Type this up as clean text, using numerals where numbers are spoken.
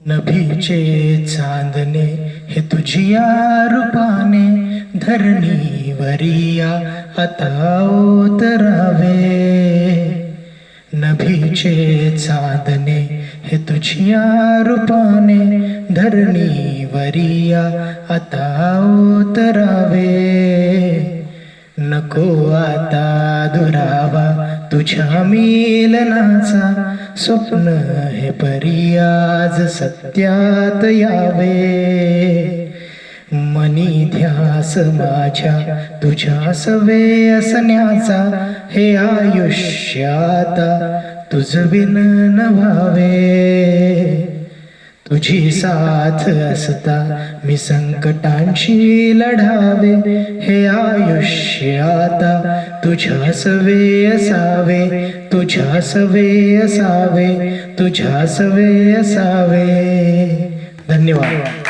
नभीचे चांदणे हे तुझिया रूपाने धरणीवरिया आता उतरावे. नभीचे चांदणे हे तुझिया रूपाने धरणीवरिया आता उतरावे. नको आता दुरावा तुझ्या मिलनाचा, स्वप्न हे परी आज सत्यात यावे. मनी ध्यास माझ्या तुझ्या सवे असण्याचा, हे आयुष्य आता तुझ बिन न व्हावे. तुझी साथ असता मी संकटांशी लढावे, हे आयुष्य आता तुझ्या सवे असावे, तुझ्या सवे असावे, तुझ्या सवे असावे. धन्यवाद.